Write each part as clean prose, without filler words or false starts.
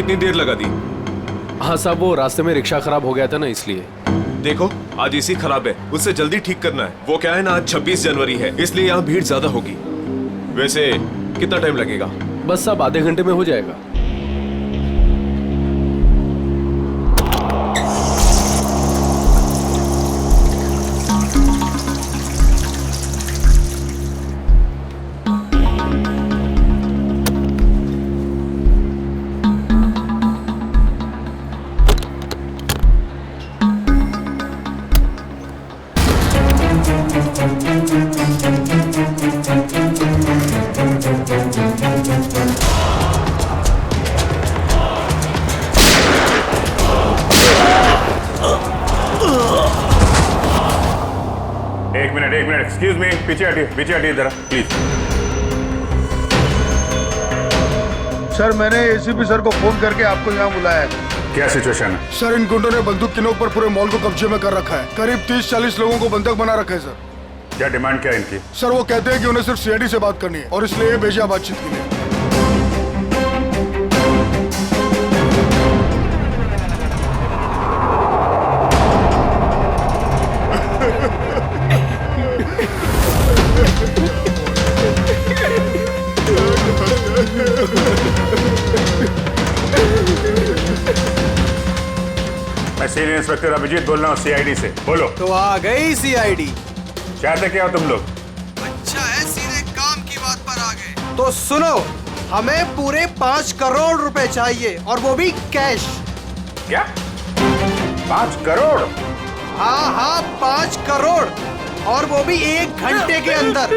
इतनी देर लगा दी? हाँ साहब, वो रास्ते में रिक्शा खराब हो गया था ना, इसलिए। देखो आज इसी खराब है, उससे जल्दी ठीक करना है। वो क्या है ना, आज 26 जनवरी है, इसलिए यहाँ भीड़ ज्यादा होगी। वैसे कितना टाइम लगेगा? बस साहब आधे घंटे में हो जाएगा। एक मिनट एक्सक्यूज मी, पीछे हटिए जरा प्लीज। सर मैंने एसीपी सर को फोन करके आपको यहाँ बुलाया है। क्या सिचुएशन है? सर इन गुंडों ने बंदूक की नोक पर पूरे मॉल को कब्जे में कर रखा है। करीब 30-40 लोगों को बंधक बना रखा है सर। क्या डिमांड क्या है इनकी? सर वो कहते हैं कि उन्हें सिर्फ सीआईडी से बात करनी है और इसलिए ये भेजा बातचीत के लिए। मैं सीनियर इंस्पेक्टर अभिजीत बोल रहा हूँ सीआईडी से। बोलो। तो आ गई सीआईडी। चाहते क्या हो तुम लोग? अच्छा है, सीधे काम की बात पर आ गए। तो सुनो, हमें पूरे 5 करोड़ रुपए चाहिए और वो भी कैश। क्या 5 करोड़? हाँ 5 करोड़ और वो भी 1 घंटे के अंदर।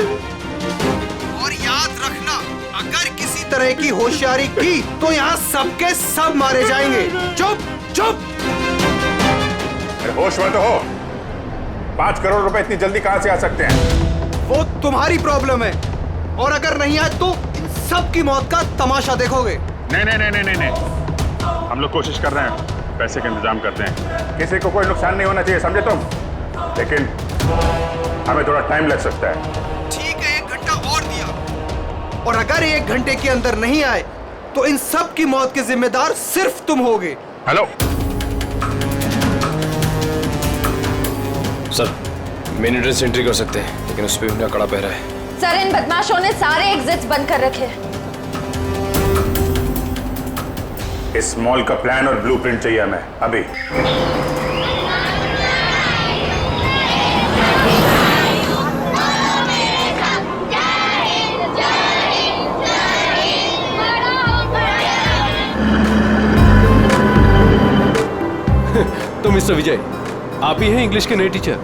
और याद रखना, अगर किसी तरह की होशियारी की तो यहाँ सबके सब मारे जाएंगे। चुप चुप। होश में तो हो। 5 करोड़ रुपए इतनी जल्दी कहां से आ सकते हैं? वो तुम्हारी प्रॉब्लम है, और अगर नहीं आए तो सबकी मौत का तमाशा देखोगे। नहीं, हम लोग कोशिश कर रहे हैं, पैसे का इंतजाम करते हैं। किसी को कोई नुकसान नहीं होना चाहिए, समझे तुम? लेकिन हमें थोड़ा टाइम लग सकता है। ठीक है, 1 घंटा और दिया, और अगर 1 घंटे के अंदर नहीं आए तो इन सब की मौत के जिम्मेदार सिर्फ तुम होगे। Hello sir, main entrance entry कर सकते हैं, लेकिन उस पर भी कड़ा पहरा है। सर इन बदमाशों ने सारे एग्जिट्स बंद कर रखे हैं। इस मॉल का प्लान और ब्लूप्रिंट चाहिए हमें अभी। तो मिस्टर विजय, आप ही हैं इंग्लिश के नए टीचर?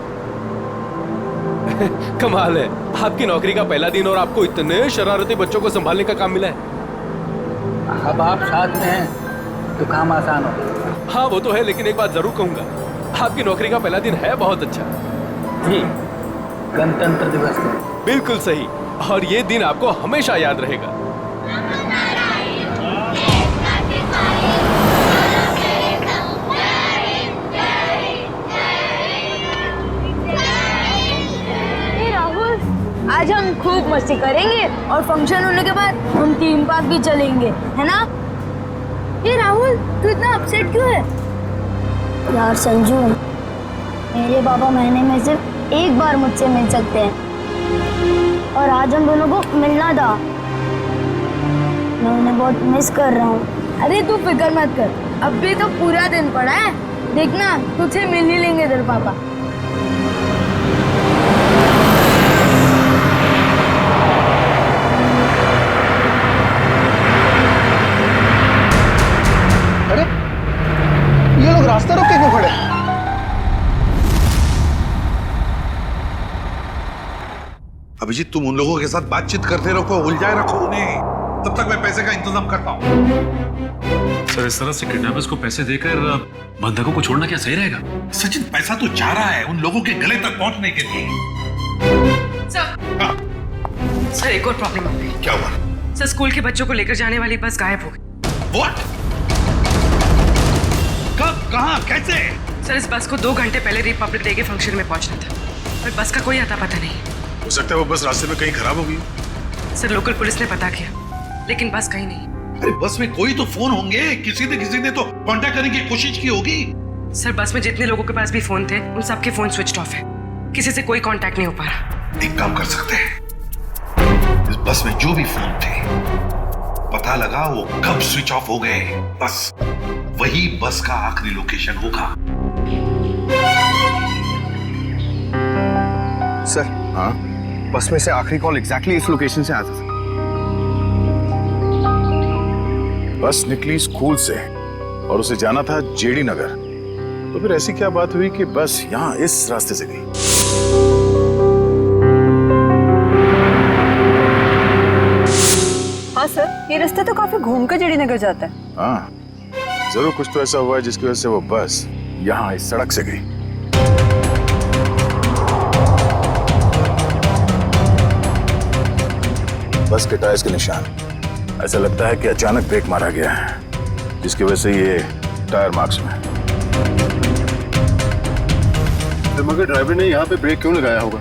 कमाल है, आपकी नौकरी का पहला दिन और आपको इतने शरारती बच्चों को संभालने का काम मिला है। अब आप साथ में हैं तो काम आसान हो। हाँ वो तो है, लेकिन एक बात जरूर कहूंगा, आपकी नौकरी का पहला दिन है बहुत अच्छा। गणतंत्र दिवस। बिल्कुल सही, और ये दिन आपको हमेशा याद रहेगा। आज हम खूब मस्ती करेंगे और फंक्शन होने के बाद हम थीम पार्क भी चलेंगे, है ना? ये राहुल, तू इतना अपसेट क्यों है? यार संजू, मेरे पापा महीने में सिर्फ एक बार मुझसे मिल सकते हैं और आज हम दोनों को मिलना था। मैं उन्हें बहुत मिस कर रहा हूँ। अरे तू फिक्र मत कर, अब भी तो पूरा दिन पड़ा है, देखना तुझे मिल ही लेंगे तेरे पापा। ये लोग रास्ता रोक के क्यों खड़े? अभिजीत, तुम उन लोगों के साथ बातचीत करते रखो, उलझाए रखो उन्हें, तब तक मैं पैसे का इंतजाम करता हूँ। सर इस तरह से किडनैपर्स को पैसे देकर बंधकों को छोड़ना क्या सही रहेगा? सचिन, पैसा तो जा रहा है उन लोगों के गले तक पहुंचने के लिए। सर एक और प्रॉब्लम हो गई। क्या हुआ? सर स्कूल के बच्चों को लेकर जाने वाली बस गायब हो गई। What? कब, कहाँ, कैसे? सर इस बस को 2 घंटे पहले रिपब्लिक डे के फंक्शन में पहुंचना था, पर बस का कोई अता पता नहीं। हो सकता है वो बस रास्ते में कहीं खराब हो गई। सर लोकल पुलिस ने पता किया, लेकिन बस कहीं नहीं। अरे बस में कोई तो फोन होंगे, किसी ने तो कांटेक्ट करने की कोशिश की होगी। सर बस में जितने लोगों के पास भी फोन थे उन सबके फोन स्विच ऑफ है, किसी से कोई कांटेक्ट नहीं हो पा रहा। एक काम कर सकते हैं, इस बस में जो भी फोन थे पता लगा वो कब स्विच ऑफ हो गए, बस वही बस का आखिरी लोकेशन होगा। सर हाँ, बस में से आखिरी कॉल एग्जैक्टली इस लोकेशन से आता था। बस निकली स्कूल से और उसे जाना था जेडी नगर, तो फिर ऐसी क्या बात हुई कि बस यहाँ इस रास्ते से गई? हाँ सर, ये रास्ता तो काफी घूम कर जेडी नगर जाता है। हाँ, जरूर कुछ तो ऐसा हुआ है जिसकी वजह से वो बस यहाँ इस सड़क से गई। बस के टायर्स के निशान, ऐसा लगता है कि अचानक ब्रेक मारा गया है, जिसकी वजह से ये टायर मार्क्स में। मगर ड्राइवर ने यहाँ पे ब्रेक क्यों लगाया होगा?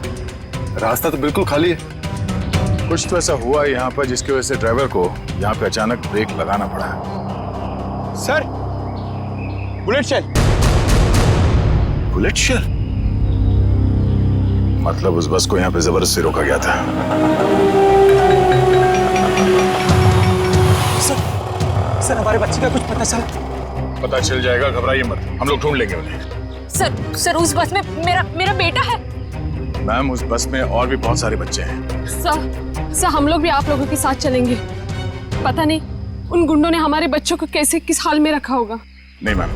रास्ता तो बिल्कुल खाली है। कुछ तो ऐसा हुआ यहाँ पर जिसकी वजह से ड्राइवर को यहाँ पे अचानक ब्रेक लगाना पड़ा। Sir, bullet shell. Bullet shell? मतलब उस बस को यहाँ पे जबरदस्ती रोका गया था। सर हमारे बच्चे का कुछ पता चला? पता चल जाएगा, घबराइए मत, हम लोग ढूंढ लेंगे उन्हें। सर उस बस में मेरा बेटा है। मैम, उस बस में और भी बहुत सारे बच्चे हैं। सर हम लोग भी आप लोगों के साथ चलेंगे। पता नहीं उन गुंडों ने हमारे बच्चों को कैसे किस हाल में रखा होगा। नहीं मैम,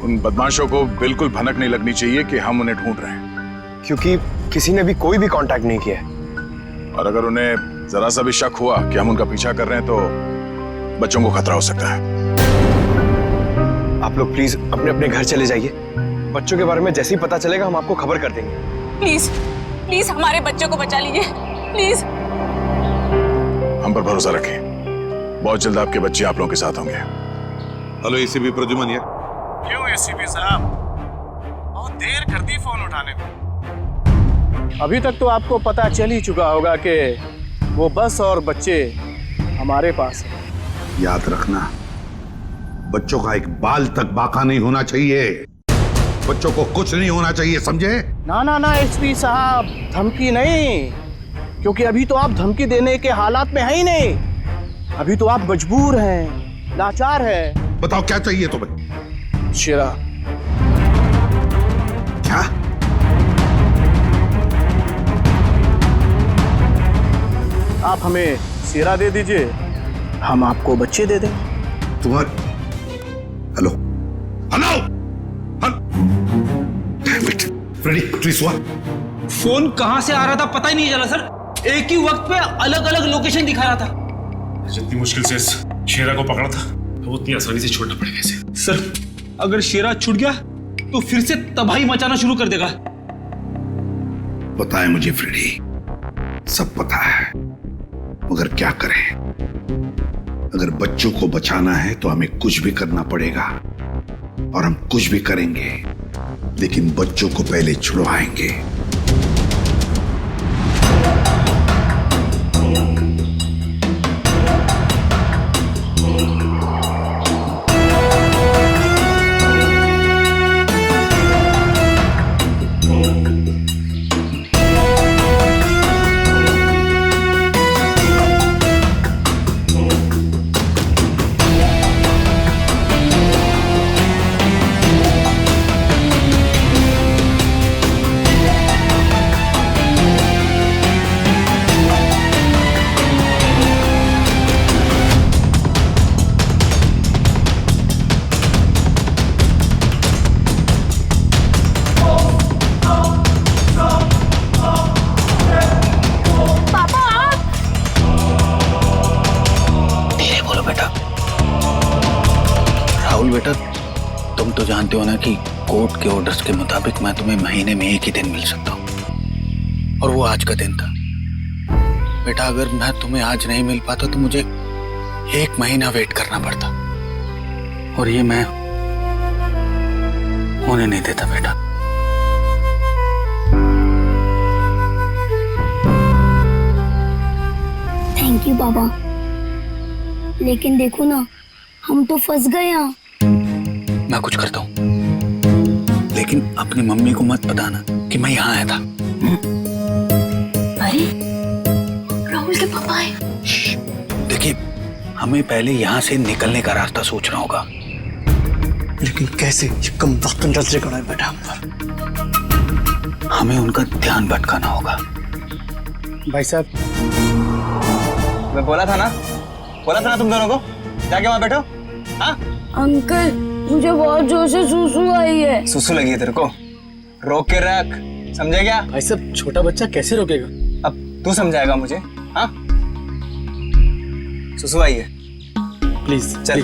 उन बदमाशों को बिल्कुल भनक नहीं लगनी चाहिए कि हम उन्हें ढूंढ रहे हैं, क्योंकि किसी ने भी कोई भी कांटेक्ट नहीं किया है। और अगर उन्हें जरा सा भी शक हुआ कि हम उनका पीछा कर रहे हैं तो बच्चों को खतरा हो सकता है। आप लोग प्लीज अपने अपने घर चले जाइए। बच्चों के बारे में जैसे ही पता चलेगा हम आपको खबर कर देंगे। प्लीज हमारे बच्चों को बचा लीजिए, प्लीज। हम पर भरोसा रखें, बहुत जल्द आपके बच्चे आप लोगों के साथ होंगे। हेलो एसीपी प्रद्युमन यार। क्यों एसीपी साहब, बहुत देर कर दी फोन उठाने में। अभी तक तो आपको पता चल ही चुका होगा कि वो बस और बच्चे हमारे पास हैं। याद रखना, बच्चों का एक बाल तक बाका नहीं होना चाहिए, बच्चों को कुछ नहीं होना चाहिए, समझे? ना एसपी साहब, धमकी नहीं, क्योंकि अभी तो आप धमकी देने के हालात में है ही नहीं। अभी तो आप मजबूर हैं, लाचार हैं। बताओ क्या चाहिए तुम्हें? शेरा। क्या? आप हमें शेरा दे दीजिए, हम आपको बच्चे दे दें। तुम्हारे हेलो फ्रेडी, प्लीज हुआ? फोन कहां से आ रहा था पता ही नहीं चला सर। एक ही वक्त पे अलग अलग लोकेशन दिखा रहा था। जितनी मुश्किल से इस शेरा को पकड़ा था, वो उतनी आसानी से छोड़ना पड़ेगा इसे। सर अगर शेरा छूट गया तो फिर से तबाही मचाना शुरू कर देगा। पता है मुझे फ्रेडी, सब पता है, मगर क्या करें? अगर बच्चों को बचाना है तो हमें कुछ भी करना पड़ेगा, और हम कुछ भी करेंगे, लेकिन बच्चों को पहले छुड़वाएंगे। बेटा, तुम तो जानते हो ना कि कोर्ट के ऑर्डर्स के मुताबिक मैं तुम्हें महीने में एक ही दिन मिल सकता हूँ, और वो आज का दिन था। बेटा अगर मैं तुम्हें आज नहीं मिल पाता तो मुझे 1 महीना वेट करना पड़ता, और ये मैं होने नहीं देता बेटा। थैंक यू बाबा। लेकिन देखो ना, हम तो फंस गए यहाँ। मैं कुछ करता हूँ, लेकिन अपनी मम्मी को मत बताना कि मैं यहाँ आया था। अरे राहुल के पापा है। देखिए, हमें पहले यहाँ से निकलने का रास्ता सोचना होगा। लेकिन कैसे? ये कम वक्त नजर खड़ा है बेटा हम पर। हमें उनका ध्यान भटकाना होगा। भाई साहब, मैं बोला था ना तुम दोनों को, जाके वहां बैठो। हाँ अंकल, मुझे बहुत जोर से सुसु आई है। सुसु लगी है तेरे को? रोक के रख, समझे क्या? भाई साहब, छोटा बच्चा कैसे रोकेगा? अब तू समझाएगा मुझे? हाँ, सुसु आई है। प्लीज चल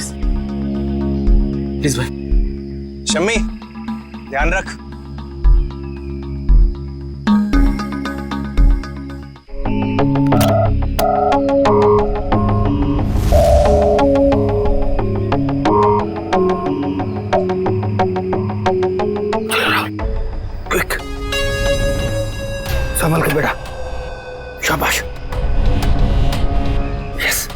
प्लीज भाई। शम्मी, ध्यान रख। क्विक, संभल के बेटा। शाबाश। यस।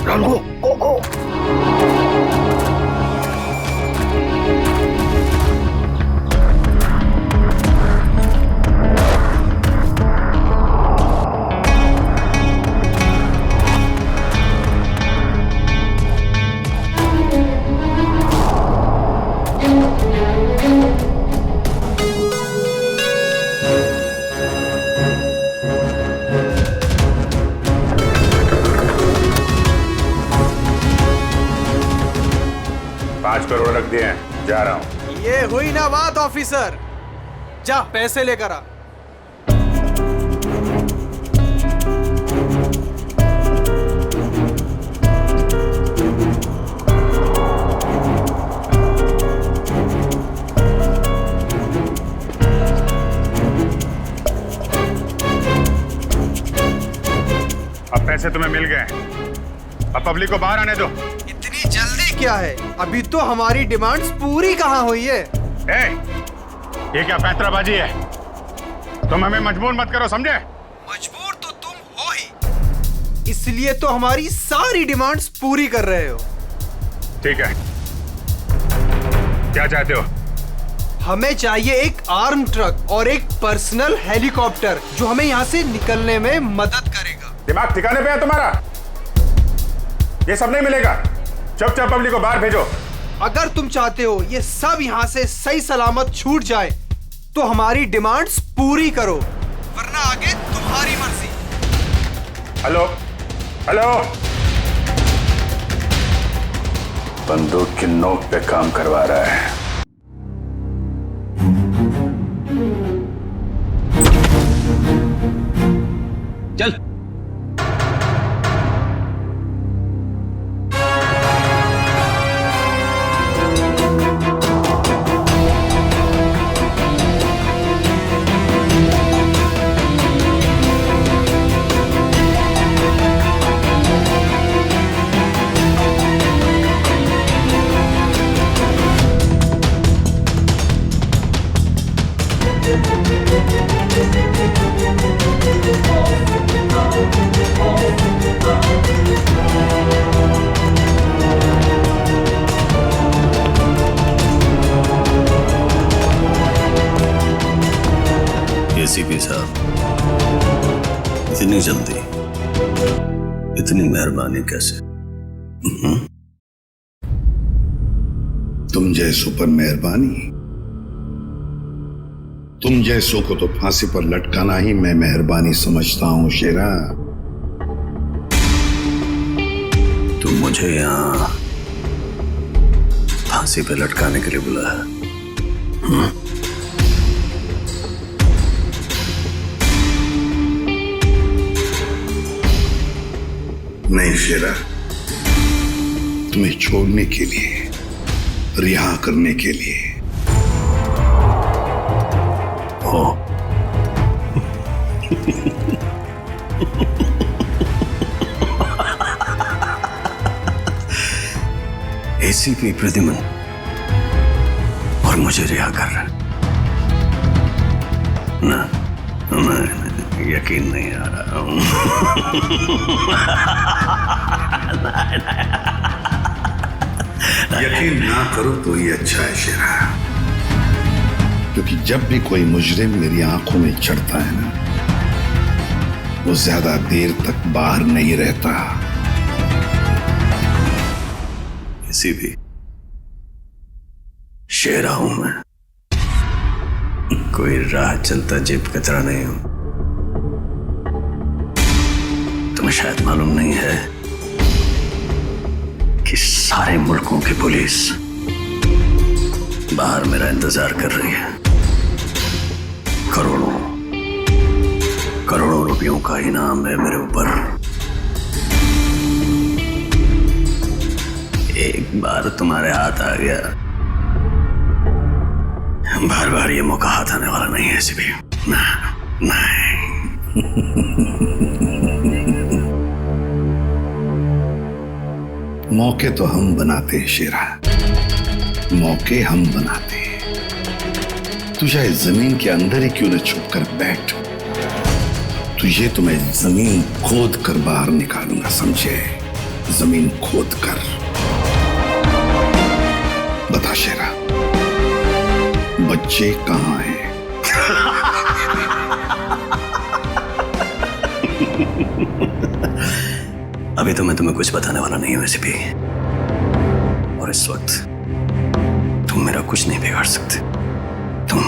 राहुल, गो। करोड़ रख दिए हैं, जा रहा हूं। ये हुई ना बात ऑफिसर, जा पैसे लेकर आ। अब पैसे तुम्हें मिल गए, अब पब्लिक को बाहर आने दो। इतनी जल्दी क्या है? अभी तो हमारी डिमांड्स पूरी कहाँ हुई है? ये क्या पैंतराबाजी है? तुम हमें मजबूर मत करो, समझे? मजबूर तो तुम हो ही, इसलिए तो हमारी सारी डिमांड्स पूरी कर रहे हो। ठीक है, क्या चाहते हो? हमें चाहिए एक आर्म ट्रक और एक पर्सनल हेलीकॉप्टर जो हमें यहाँ से निकलने में मदद करेगा। दिमाग ठिकाने पे है तुम्हारा? ये सब नहीं मिलेगा, चुपचाप पब्लिक को बाहर भेजो। अगर तुम चाहते हो ये सब यहाँ से सही सलामत छूट जाए तो हमारी डिमांड्स पूरी करो, वरना आगे तुम्हारी मर्जी। हेलो हेलो, बंदूक की नोक पे काम करवा रहा है। चल। एसीपी साहब, इतनी जल्दी, इतनी मेहरबानी कैसे? तुम जैसों पर मेहरबानी? तुम जैसों को तो फांसी पर लटकाना ही मैं मेहरबानी समझता हूं शेरा। तुम मुझे यहां फांसी पे लटकाने के लिए बुलाया? नहीं शेरा, तुम्हें छोड़ने के लिए, रिहा करने के लिए। हो एसीपी प्रद्युमन और मुझे रिहा कर रहा है ना? मैं यकीन नहीं आ रहा हूं। यकीन ना करो तो ये अच्छा है शेरा, क्योंकि जब भी कोई मुजरिम मेरी आंखों में चढ़ता है ना, वो ज्यादा देर तक बाहर नहीं रहता। किसी भी शेरा हूं मैं, कोई राह चलता जेब कतरा नहीं हूं। तुम्हें शायद मालूम नहीं है कि सारे मुल्कों की पुलिस बाहर मेरा इंतजार कर रही है। करोड़ों करोड़ों रुपयों का इनाम है मेरे ऊपर। एक बार तुम्हारे हाथ आ गया, बार बार ये मौका हाथ आने वाला नहीं है ऐसे भी। नहीं। मौके तो हम बनाते हैं शेरा, मौके हम बनाते हैं। तू चाहे जमीन के अंदर ही क्यों न छुप कर बैठ, तुझे तो मैं जमीन खोद कर बाहर निकालूंगा, समझे? जमीन खोद कर। बता शेरा, बच्चे कहां हैं? अभी तो मैं तुम्हें कुछ बताने वाला नहीं हूं वैसे भी, और इस वक्त तुम मेरा कुछ नहीं बिगाड़ सकते। तुम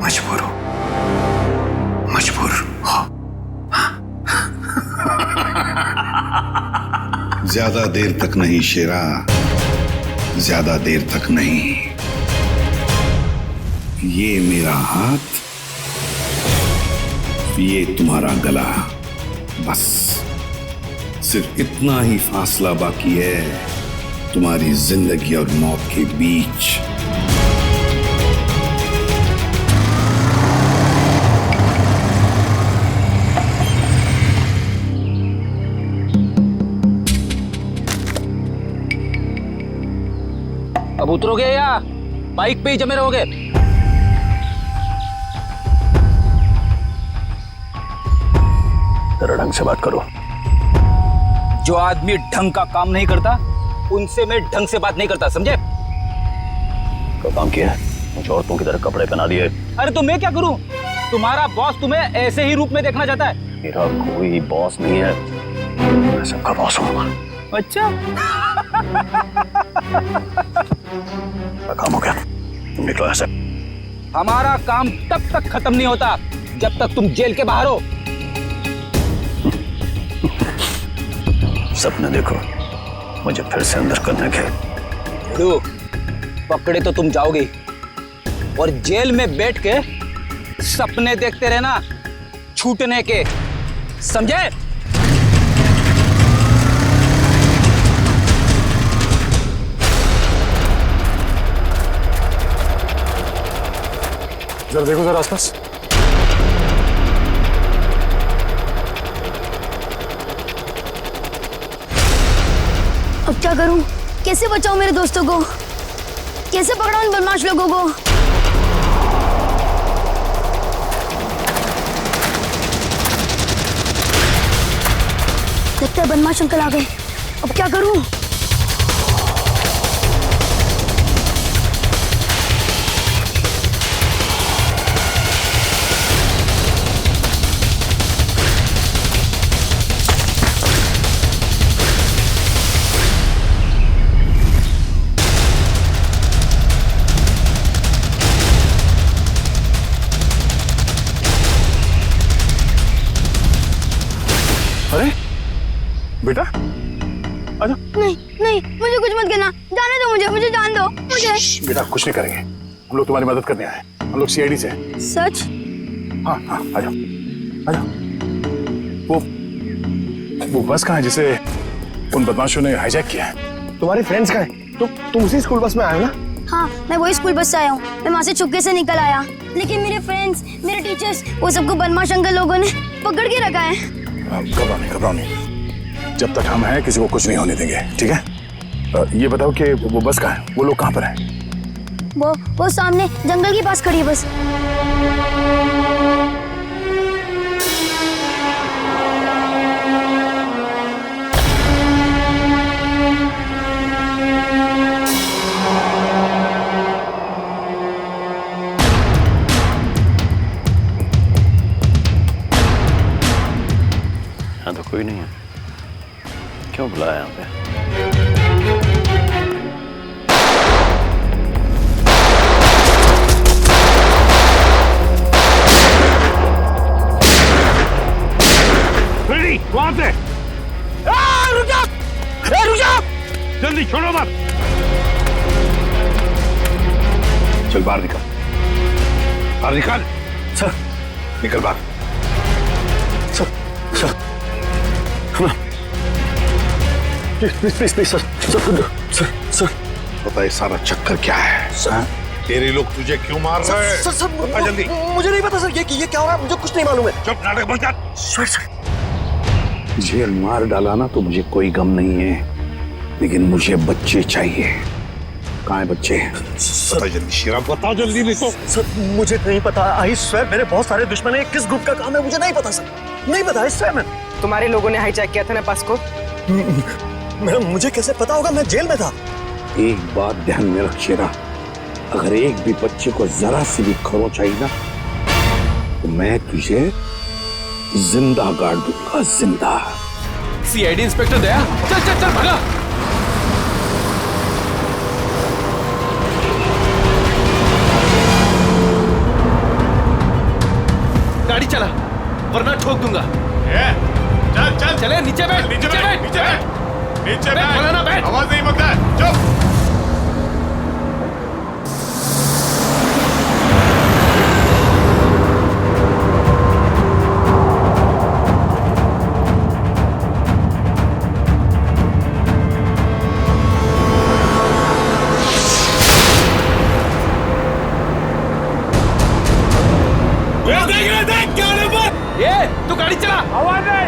मजबूर हो, मजबूर हो। ज्यादा देर तक नहीं शेरा, ज्यादा देर तक नहीं। ये मेरा हाथ, ये तुम्हारा गला, बस सिर्फ इतना ही फासला बाकी है तुम्हारी जिंदगी और मौत के बीच। अब उतरोगे या बाइक पे ही जमे रहोगे? जरा ढंग से बात करो। जो आदमी ढंग का काम नहीं करता उनसे मैं ढंग से बात नहीं करता, समझे? क्या काम किया है? मुझे औरतों की तरह कपड़े पहना दिए। अरे तो मैं क्या करूं? तुम्हारा बॉस तुम्हें ऐसे ही रूप में देखना चाहता है। मेरा कोई बॉस नहीं है, मैं सबका बॉस हूं। अच्छा। काम हो गया, तुम निकलो ऐसे। हमारा काम तब तक खत्म नहीं होता जब तक तुम जेल के बाहर हो। सपने देखो मुझे फिर से अंदर करने के। पकड़े तो तुम जाओगे, और जेल में बैठ के सपने देखते रहना छूटने के, समझे? जरा देखो जरा आसपास। अब क्या करूं? कैसे बचाऊं मेरे दोस्तों को? कैसे पकड़ाऊं इन बदमाश लोगों को? लगता है बदमाश अंकल आ गए। अब क्या करूं? अरे बेटा आजा। नहीं नहीं, मुझे कुछ मत करना, जाने दो मुझे, मुझे जान दो मुझे। बेटा कुछ नहीं करेंगे, हम लोग तुम्हारी मदद करने आए। हम लोग सीआईडी से। सच? हाँ हाँ, आजा आजा। वो बस कहाँ है जिसे उन बदमाशों ने हाईजैक किया है? तुम्हारी फ्रेंड्स कहाँ हैं? तुम उसी स्कूल बस में आए हो ना? हाँ, मैं वही स्कूल बस से आया हूँ। मैं वहाँ से चुपके से निकल आया, लेकिन मेरे फ्रेंड्स, मेरे टीचर्स, वो सबको बदमाश अंकल लोगों ने पकड़ के रखा है। घबराओ नहीं, घबराओ नहीं। जब तक हम हैं किसी को कुछ नहीं होने देंगे, ठीक है? ये बताओ कि वो बस कहाँ है, वो लोग कहाँ पर हैं? वो सामने जंगल के पास खड़ी है बस। यहाँ तो कोई नहीं है, क्यों बुलाया यहाँ पे? वहां से रुक जा, रुक जा, जल्दी छोड़ो मत। चल बाहर निकल, बाहर निकल। सर निकल बाहर। Sir sir please please please sir sir sir पता है सारा चक्कर क्या है? सर तेरे लोग तुझे क्यों मार रहे हैं? सर बता जल्दी। मुझे नहीं पता सर, ये क्या हो रहा है, मुझे कुछ नहीं मालूम है। चुप, नाटक बंद कर। सर जेल मार डाला ना तो मुझे कोई गम नहीं है, लेकिन मुझे बच्चे चाहिए। कहाँ है बच्चे? बता जल्दी शीरा, बता जल्दी। नहीं तो सर मुझे नहीं पता, आई स्वेयर मेरे बहुत सारे दुश्मन हैं, किस ग्रुप का काम है मुझे नहीं पता सर, नहीं पता। आई स्वेयर मैं तुम्हारे लोगों ने हाईजैक किया था ना बस को। मुझे कैसे पता होगा, मैं जेल में था। एक बात ध्यान में रख शेरा, अगर एक भी बच्चे को जरा सी भी खरोच आई ना तो मैं तुझे जिंदा गाड़ दूंगा, जिंदा। सीआईडी इंस्पेक्टर दया, चल चल चल भागा। गाड़ी चला वरना ठोक दूंगा। चल चल चले, नीचे बैठ, नीचे बैठ, नीचे बैठ, नीचे बैठ। बोला ना बैठ। आवाज नहीं मत कर, चुप। देख क्या पर ये तू गाड़ी चला। आवाज नहीं।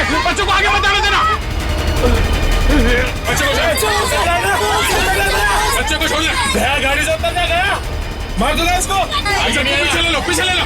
बच्चों को आगे मत जाने देना। बच्चों को छोड़ गया, गाड़ी से उतर गया, मार दो इसको। पीछे ले लो, पीछे ले लो।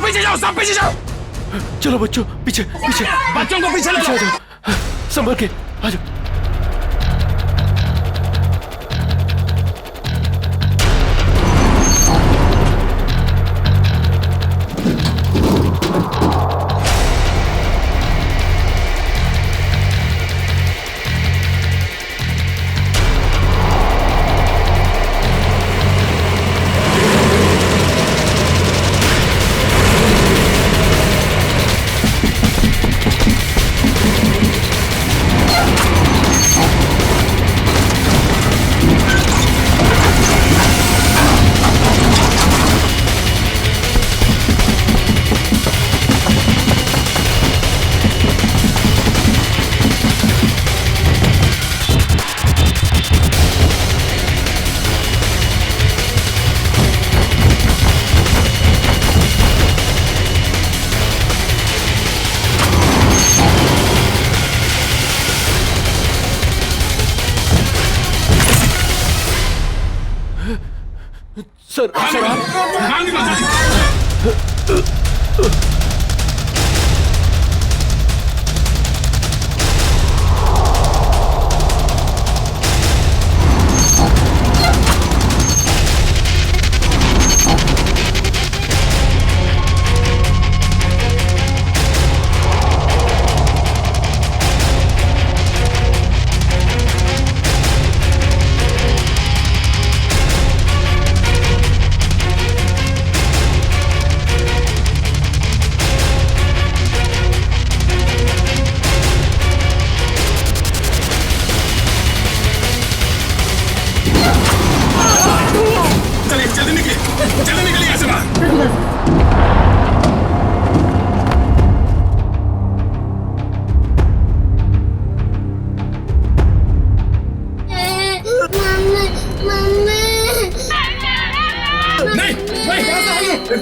पीछे जाओ, सब पीछे जाओ। चलो बच्चों, पीछे पीछे। बच्चों को पीछे ले लो। संभल के आ जाओ। सर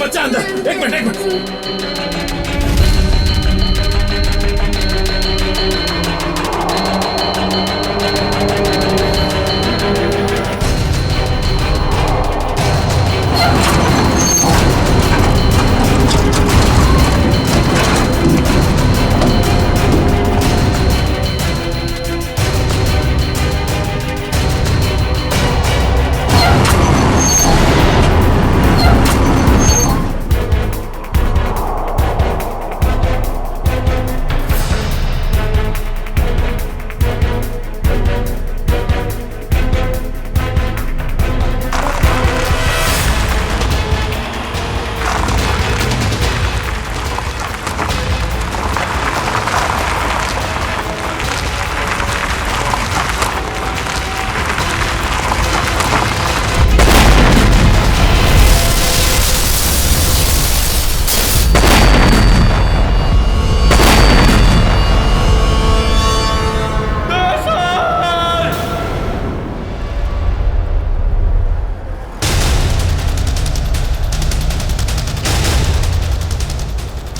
बच्चा अंदर, एक मिनट।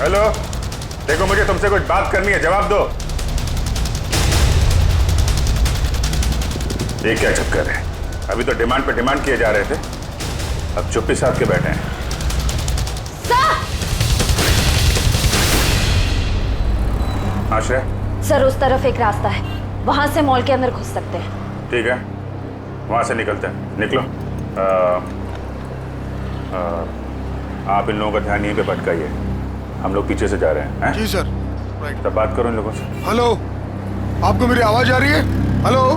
हेलो, देखो मुझे तुमसे कुछ बात करनी है, जवाब दो। ये क्या चक्कर है? अभी तो डिमांड पे डिमांड किए जा रहे थे, अब चुप्पी साध के बैठे हैं। हाँ श्रेया? सर उस तरफ एक रास्ता है, वहां से मॉल के अंदर घुस सकते हैं। ठीक है, वहां से निकलते हैं। निकलो। आप इन लोगों का ध्यान यहीं पे भटकाइए, हम लोग पीछे से जा रहे हैं। जी सर। तब बात करो इन लोगों से। हेलो, आपको मेरी आवाज आ रही है? हेलो।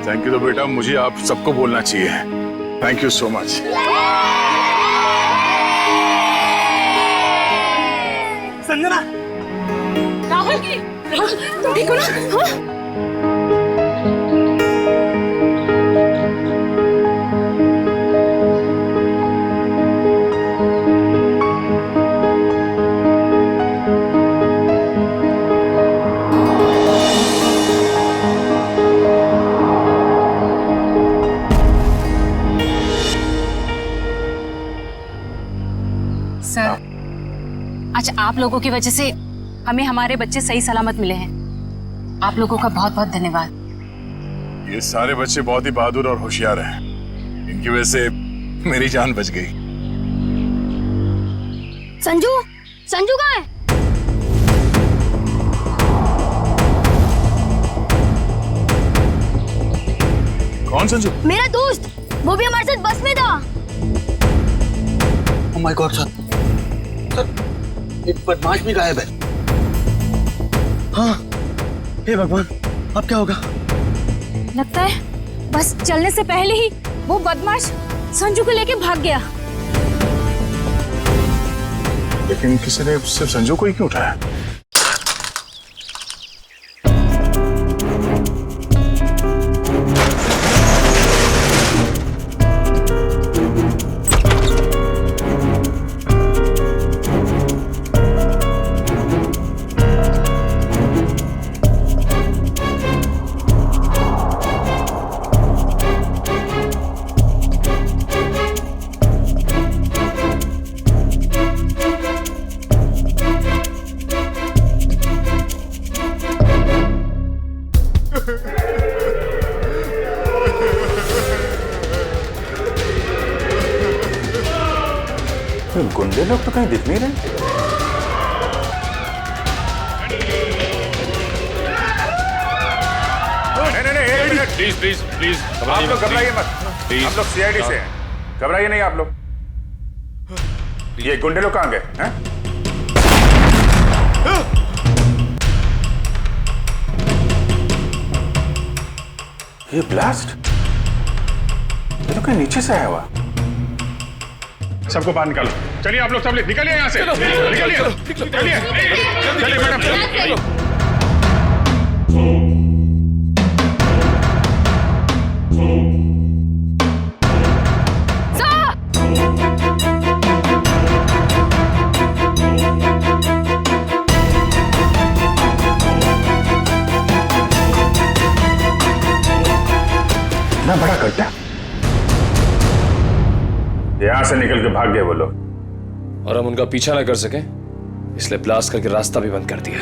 थैंक यू तो बेटा मुझे आप सबको बोलना चाहिए। Thank you so much. Sanjana, Rahul की तुम ठीक हो ना? हाँ? सर, आज आप लोगों की वजह से हमें हमारे बच्चे सही सलामत मिले हैं। आप लोगों का बहुत बहुत धन्यवाद। ये सारे बच्चे बहुत ही बहादुर और होशियार हैं। इनकी वजह से मेरी जान बच गई। संजू, संजू कहाँ है? कौन संजू? मेरा दोस्त, वो भी हमारे साथ बस में था। ओह माय गॉड सर, एक बदमाश भी गायब है। हाँ, हे भगवान, अब क्या होगा? लगता है बस चलने से पहले ही वो बदमाश संजू को लेके भाग गया। लेकिन किसी ने सिर्फ संजू को ही क्यों उठाया? गुंडे लोग तो कहीं दिख नहीं रहे। नहीं, प्लीज प्लीज प्लीज आप लोग घबराइए मत। हम लोग सीआईडी से हैं, घबराइए नहीं आप लोग। ये गुंडे लोग कहाँ गए हैं? ये ब्लास्ट ये तो कहीं नीचे से आया हुआ। सबको बाहर निकालो। चलिए आप लोग सब निकलिए यहाँ से। निकलिए चलिए चलिए मैडम। इतना बड़ा गड्ढा, यहां से निकल के भाग गए वो लोग। और हम उनका पीछा ना कर सके इसलिए ब्लास्ट करके रास्ता भी बंद कर दिया।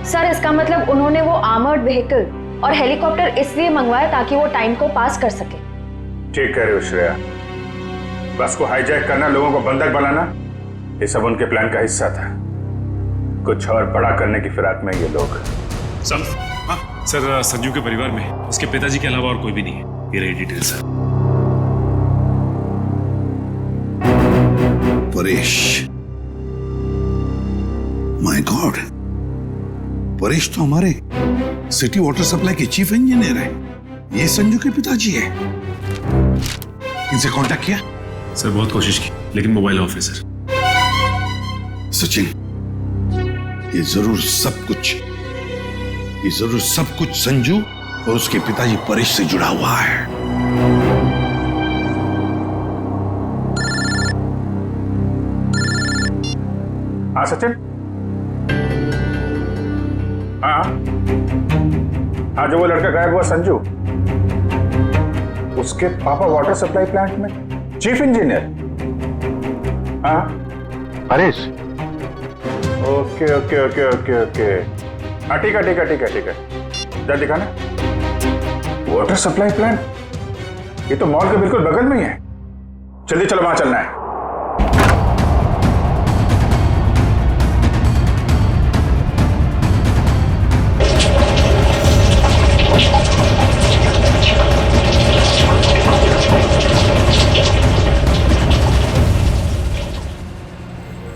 सर इसका मतलब उन्होंने वो आर्मर्ड व्हीकल और हेलीकॉप्टर इसलिए मंगवाया ताकि वो टाइम को पास कर सके। ठीक कह रहे हो श्रेया, बस को हाईजैक करना, लोगों को बंधक बनाना, ये सब उनके प्लान का हिस्सा था। कुछ और बड़ा करने की फिराक में ये लोग। सर संजू के परिवार में उसके पिताजी के अलावा और कोई भी नहीं है। ये रही detail sir. Paresh, my God, Paresh तो हमारे सिटी वाटर सप्लाई के चीफ इंजीनियर है। ये संजू के पिताजी है। इनसे कांटेक्ट किया? सर बहुत कोशिश की लेकिन मोबाइल ऑफ है सर। सचिन, ये जरूर सब कुछ संजू और उसके पिताजी परेश से जुड़ा हुआ है। हाँ सचिन। हाँ जो वो लड़का गायब हुआ संजू, उसके पापा वाटर सप्लाई प्लांट में चीफ इंजीनियर। हाँ Paresh. Okay okay okay okay okay. हाँ ठीक है जा दिखाना। वाटर सप्लाई प्लांट, ये तो मॉल के बिल्कुल बगल में ही है। जल्दी चलो, वहां चलना है।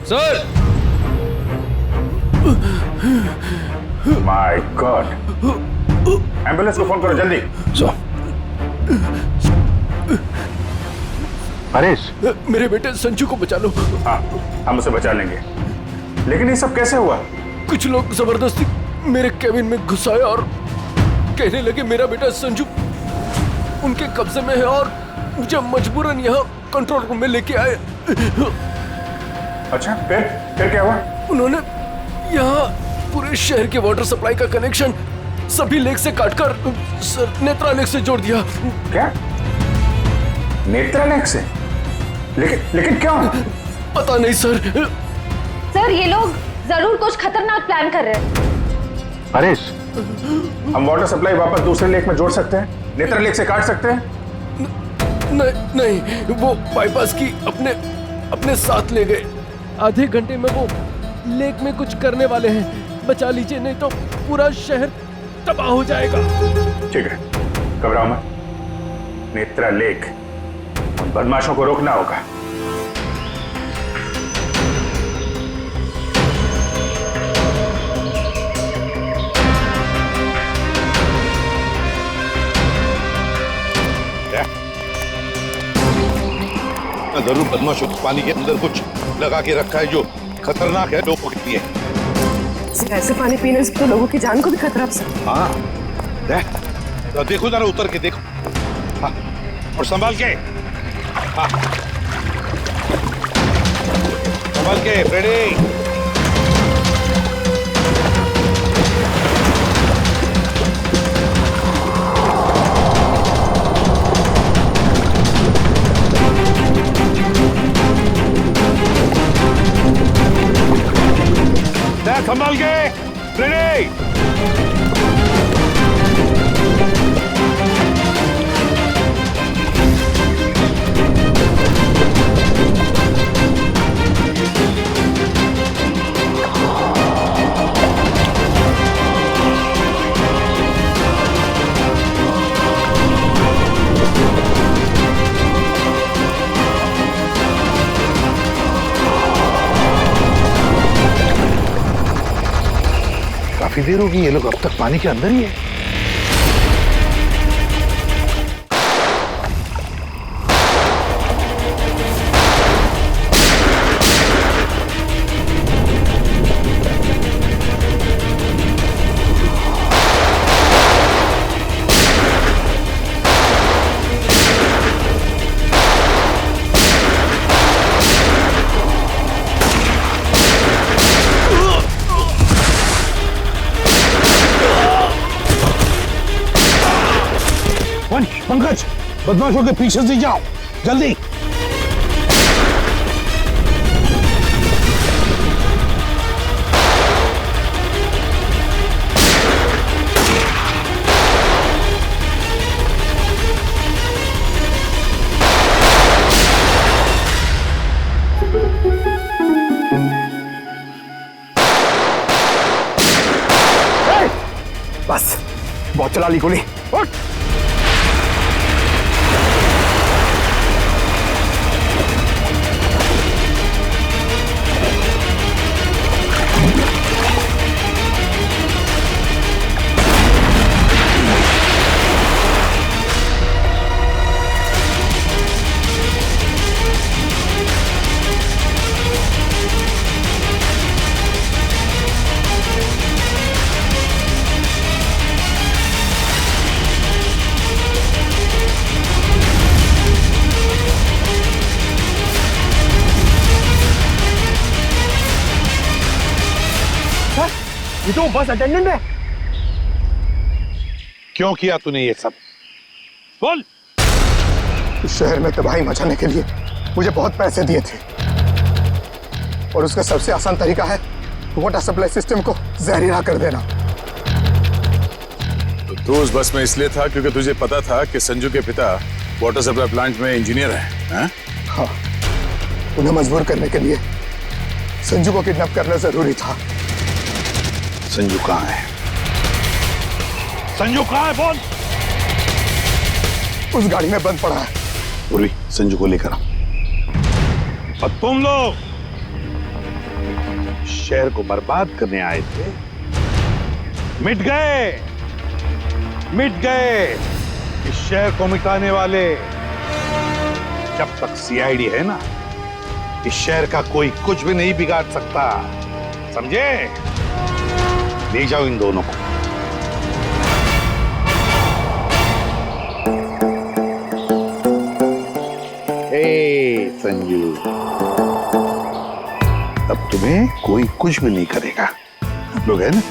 सर, माय गॉड, एम्बुलेंस को फोन करो जल्दी। परेश, मेरे बेटे संजू को बचा लो। हाँ हम उसे बचा लेंगे, लेकिन ये सब कैसे हुआ? कुछ लोग जबरदस्ती मेरे केबिन में घुसाए और कहने लगे मेरा बेटा संजू उनके कब्जे में है और मुझे मजबूरन यहाँ कंट्रोल रूम में लेके आए। अच्छा फिर क्या हुआ? उन्होंने यहाँ पूरे शहर के वाटर सप्लाई का कनेक्शन सभी लेक से काटकर नेत्रा लेक से जोड़ दिया। क्या? नेत्रा लेक से? लेकिन क्या? पता नहीं सर। सर ये लोग जरूर कुछ खतरनाक प्लान कर रहे हैं। परेश, हम वाटर सप्लाई वापस दूसरे लेक में जोड़ सकते हैं, नेत्रा लेक से काट सकते हैं? नहीं, वो बाईपास की अपने साथ ले गए। आधे घंटे में वो लेक में कुछ करने वाले हैं। बचा लीजिए नहीं तो पूरा शहर तबाह हो जाएगा। ठीक है, घबराओ मत। नेत्रा लेक, उन बदमाशों को रोकना होगा। जरूर बदमाशों को पानी के अंदर कुछ लगा के रखा है जो खतरनाक है लोगों के लिए। ऐसे पानी पीने से तो लोगों की जान को भी खतरा हो सकता है। हाँ, तो देखो जरा उतर के देखो। हाँ, और संभाल के। हाँ, संभाल के फ्रेडी। संभाल के रेडी। काफी देर होगी, ये लोग अब तक पानी के अंदर ही है। पंकज, बदमाशों के पीछे से जाओ, जल्दी। बस, बहुत चला ली गोली। उठ! ये तो बस अटेंडेंट है। क्यों किया तूने ये सब? बोल। इस शहर में तबाही मचाने के लिए मुझे बहुत पैसे दिए थे और उसका सबसे आसान तरीका है वाटर सप्लाई सिस्टम को जहरीला कर देना। तो तू उस बस में इसलिए था क्योंकि तुझे पता था कि संजू के पिता वाटर सप्लाई प्लांट में इंजीनियर हैं? हाँ, उन्हें मजबूर करने के लिए संजू को किडनैप करना जरूरी था। संजू कहाँ है? संजू कहाँ है? बोल। उस गाड़ी में बंद पड़ा है। पूर्वी, संजू को लेकर आओ। और तुम लोग शहर को बर्बाद करने आए थे, मिट गए, मिट गए। इस शहर को मिटाने वाले जब तक सीआईडी है ना, इस शहर का कोई कुछ भी नहीं बिगाड़ सकता, समझे? ले जाओ इन दोनों को। संजू, अब तुम्हें कोई कुछ भी नहीं करेगा। आप लोग है ना?